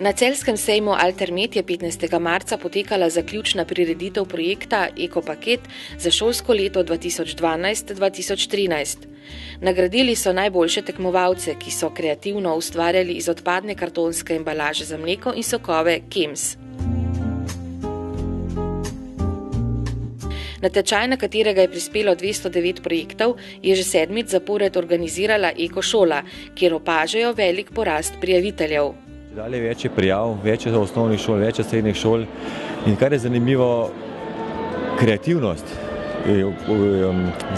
Na celjskem sejmu Altermet je 15. marca potekala zaključna prireditev projekta Ekopaket za šolsko leto 2012-2013. Nagradili so najboljše tekmovalce, ki so kreativno ustvarjali iz odpadne kartonske embalaže za mleko in sokove Kems. Natečaj, na katerega je prispelo 209 projektov, je že 7. zapored organizirala Ekošola, kjer opažajo velik porast prijaviteljev. Dalje več je prijav, več je osnovnih šol, več je srednjih šol in kar je zanimivo, kreativnost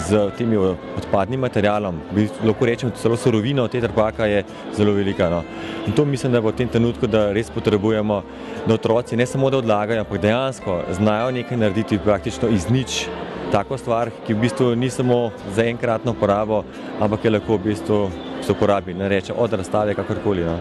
z tem odpadnim materialom, lahko rečem celo surovino tetrapaka je zelo velika. No. In to mislim, da v tem trenutku, da res potrebujemo, da otroci ne samo da odlagajo, ampak dejansko znajo nekaj narediti praktično iz nič. Tako stvar, ki v bistvu ni samo za enkratno porabo, ampak je lahko v bistvu se uporabi, ne reče od razstave kakorkoli. No.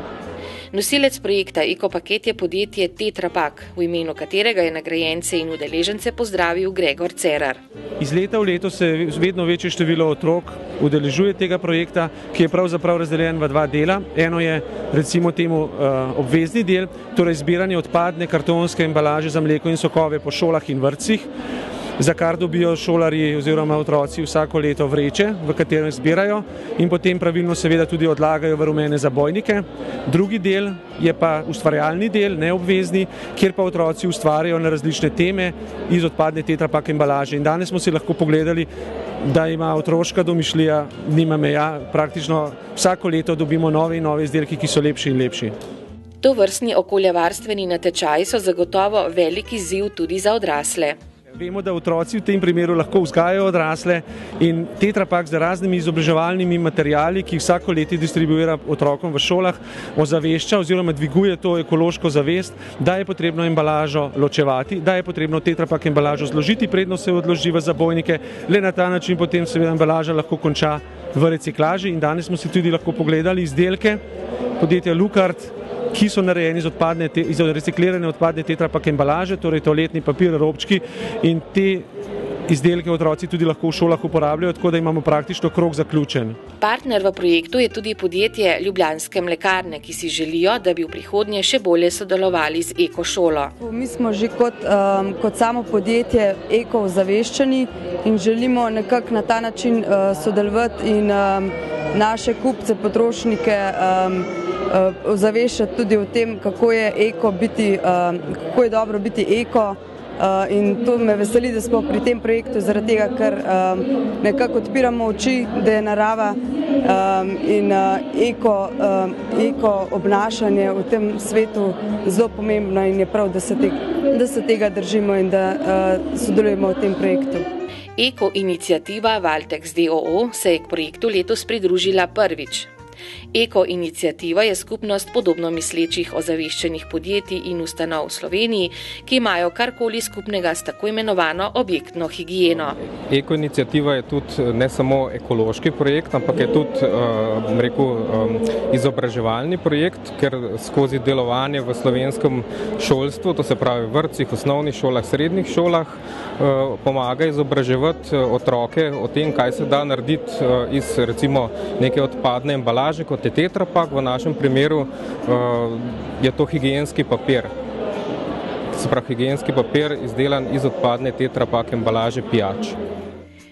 Nosilec projekta Ekopaket je podjetje Tetra Pak, v imenu katerega je nagrajence in udeležence pozdravil Gregor Cerar. Iz leta v leto se vedno večje število otrok udeležuje tega projekta, ki je pravzaprav razdeljen v dva dela. Eno je recimo temu obvezni del, torej zbiranje odpadne kartonske embalaže za mleko in sokove po šolah in vrtcih, za kar dobijo šolarji oziroma otroci vsako leto vreče, v katerem zbirajo in potem pravilno seveda tudi odlagajo v rumene zabojnike. Drugi del je pa ustvarjalni del, neobvezni, kjer pa otroci ustvarjajo na različne teme iz odpadne tetrapak embalaže. In danes smo si lahko pogledali, da ima otroška domišljija, nima meja, praktično vsako leto dobimo nove in nove izdelke, ki so lepši in lepši. Tovrstni okoljevarstveni natečaji so zagotovo velik izziv tudi za odrasle. Vemo, da otroci v tem primeru lahko vzgajajo odrasle in Tetra Pak z raznimi izobraževalnimi materiali, ki jih vsako leto distribuira otrokom v šolah, ozavešča oziroma dviguje to ekološko zavest, da je potrebno embalažo ločevati, da je potrebno Tetra Pak embalažo zložiti, predno se odloži v zabojnike, le na ta način potem seveda embalaža lahko konča v reciklaži. In danes smo si tudi lahko pogledali izdelke podjetja Lukart, ki so narejeni iz reciklirane odpadne Tetra Pak embalaže, torej toaletni papir, robčki, in te izdelke otroci tudi lahko v šolah uporabljajo, tako da imamo praktično krog zaključen. Partner v projektu je tudi podjetje Ljubljanske mlekarne, ki si želijo, da bi v prihodnje še bolje sodelovali z Ekošolo. Mi smo že kot samo podjetje eko ozaveščeni in želimo nekako na ta način sodelovati in naše kupce, potrošnike ozaveščati tudi o tem, kako je dobro biti eko. In to me veseli, da smo pri tem projektu, zaradi tega, ker nekako odpiramo oči, da je narava in eko obnašanje v tem svetu zelo pomembno in je prav, da se tega držimo in da sodelujemo v tem projektu. Eko iniciativa Valtex d.o.o. se je k projektu letos pridružila prvič. Eko iniciativa je skupnost podobno mislečih ozaveščenih podjetij in ustanov v Sloveniji, ki imajo karkoli skupnega s tako imenovano objektno higieno. Eko iniciativa je tudi ne samo ekološki projekt, ampak je tudi izobraževalni projekt, ker skozi delovanje v slovenskem šolstvu, to se pravi v vrtcih, osnovnih šolah, srednjih šolah, pomaga izobraževati otroke o tem, kaj se da narediti iz recimo neke odpadne embalaže, kot je Tetra Pak, v našem primeru je to higienski papir. Se pravi, higienski papir izdelan iz odpadne Tetra Pak embalaže pijač.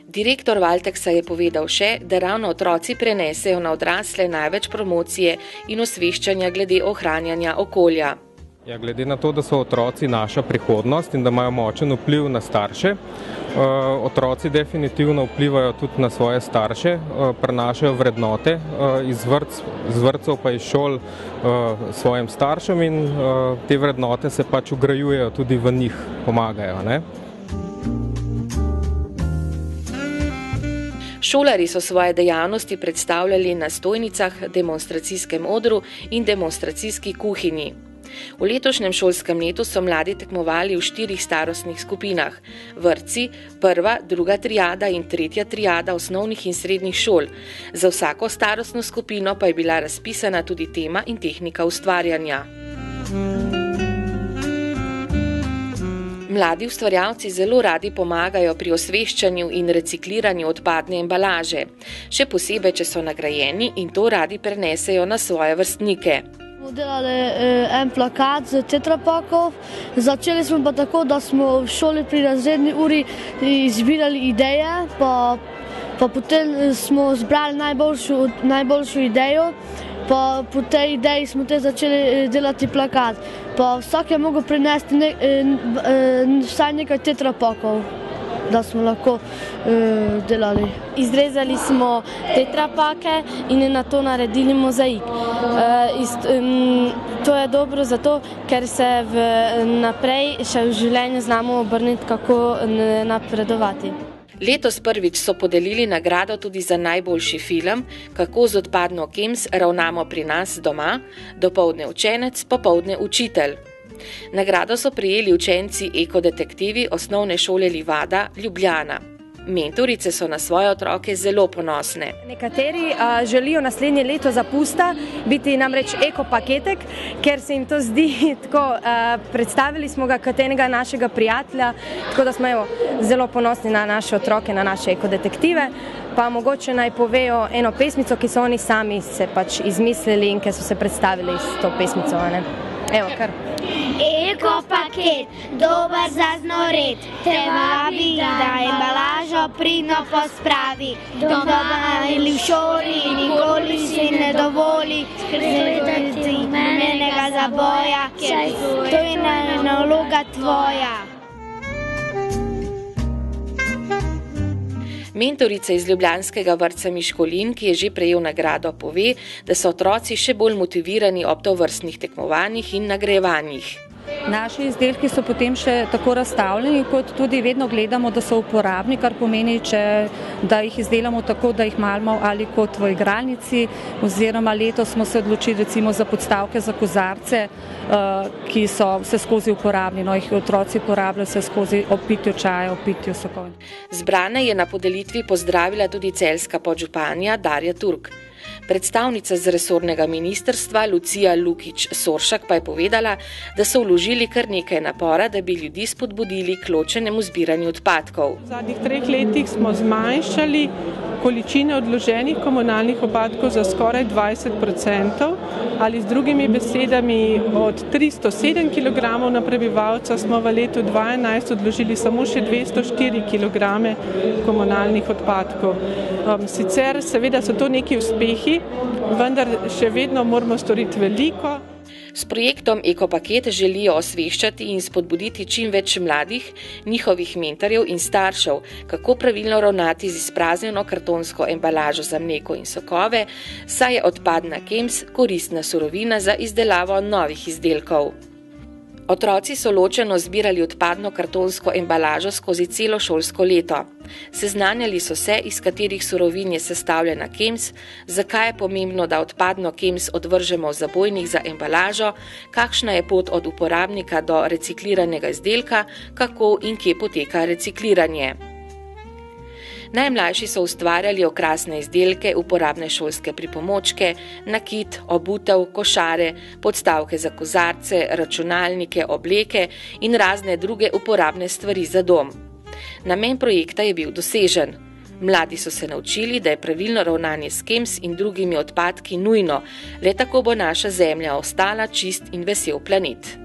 Direktor Valtexa je povedal še, da ravno otroci prenesejo na odrasle največ promocije in osveščanja glede ohranjanja okolja. Ja, glede na to, da so otroci naša prihodnost in da imajo močen vpliv na starše, otroci definitivno vplivajo tudi na svoje starše, prenašajo vrednote iz vrtcev pa iz šol svojim staršem in te vrednote se pač vgrajujejo tudi v njih, pomagajo, ne? Šolarji so svoje dejavnosti predstavljali na stojnicah, demonstracijskem odru in demonstracijski kuhinji. V letošnjem šolskem letu so mladi tekmovali v 4 starostnih skupinah: vrtci, 1., 2. triada in 3. triada osnovnih in srednjih šol. Za vsako starostno skupino pa je bila razpisana tudi tema in tehnika ustvarjanja. Mladi ustvarjalci zelo radi pomagajo pri osveščanju in recikliranju odpadne embalaže, še posebej, če so nagrajeni in to radi prenesejo na svoje vrstnike. Smo delali en plakat z tetrapakov. Začeli smo pa tako, da smo v šoli pri razredni uri izbirali ideje, pa potem smo zbrali najboljšo idejo. Pa po tej ideji smo začeli delati plakat. Pa vsak je mogel prinesti vsaj nekaj tetrapakov, da smo lahko delali. Izrezali smo tetrapake in na to naredili mozaik. To je dobro zato, ker se naprej še v življenju znamo obrniti, kako napredovati. Letos prvič so podelili nagrado tudi za najboljši film, kako z odpadno Kems ravnamo pri nas doma, dopoldne učenec, popoldne učitelj. Nagrado so prejeli učenci ekodetektivi osnovne šole Livada, Ljubljana. Mentorice so na svoje otroke zelo ponosne. Nekateri želijo naslednje leto zapusta biti namreč ekopaketek, ker se jim to zdi tako. Predstavili smo ga kot enega našega prijatelja, tako da smo zelo ponosni na naše otroke, na naše ekodetektive. Pa mogoče naj povejo eno pesmico, ki so oni sami se pač izmislili in ki so se predstavili s to pesmico. Evo, kar. Ekopaket, dober za znored, te vabi, da embalažo pridno pospravi. Doma ali v šoli, nikoli si ne dovoli skrbeti menega zaboja, ker to je naloga tvoja. Mentorica iz ljubljanskega vrtca Miškolin, ki je že prejel nagrado, pove, da so otroci še bolj motivirani ob tovrstnih tekmovanjih in nagrajevanjih. Naši izdelki so potem še tako razstavljeni, kot tudi vedno gledamo, da so uporabni, kar pomeni, da jih izdelamo tako, da jih malimo ali kot v igralnici, oziroma letos smo se odločili recimo za podstavke za kozarce, ki so vse skozi uporabni, jih otroci uporabljajo vse skozi ob pitju čaja, ob pitju sokov. Zbrane je na podelitvi pozdravila tudi celjska podžupanja Darja Turk. Predstavnica z resornega ministrstva Lucija Lukić-Soršak pa je povedala, da so vložili kar nekaj napora, da bi ljudi spodbudili k ločenemu zbiranju odpadkov. V zadnjih 3 letih smo zmanjšali količine odloženih komunalnih odpadkov za skoraj 20%, ali z drugimi besedami od 307 kg na prebivalca smo v letu 2011 odložili samo še 204 kg komunalnih odpadkov. Sicer seveda so to neki uspehi, vendar še vedno moramo storiti veliko. S projektom Ekopaket želijo osveščati in spodbuditi čim več mladih, njihovih mentorjev in staršev, kako pravilno ravnati z izpraznjeno kartonsko embalažo za mleko in sokove, saj je odpadna Kems koristna surovina za izdelavo novih izdelkov. Otroci so ločeno zbirali odpadno kartonsko embalažo skozi celo šolsko leto. Seznanjali so se, iz katerih surovin je sestavljena Kems, zakaj je pomembno, da odpadno Kems odvržemo v zabojnik za embalažo, kakšna je pot od uporabnika do recikliranega izdelka, kako in kje poteka recikliranje. Najmlajši so ustvarjali okrasne izdelke, uporabne šolske pripomočke, nakit, obutev, košare, podstavke za kozarce, računalnike, obleke in razne druge uporabne stvari za dom. Namen projekta je bil dosežen. Mladi so se naučili, da je pravilno ravnanje s Kems in drugimi odpadki nujno, le tako bo naša zemlja ostala čist in vesel planet.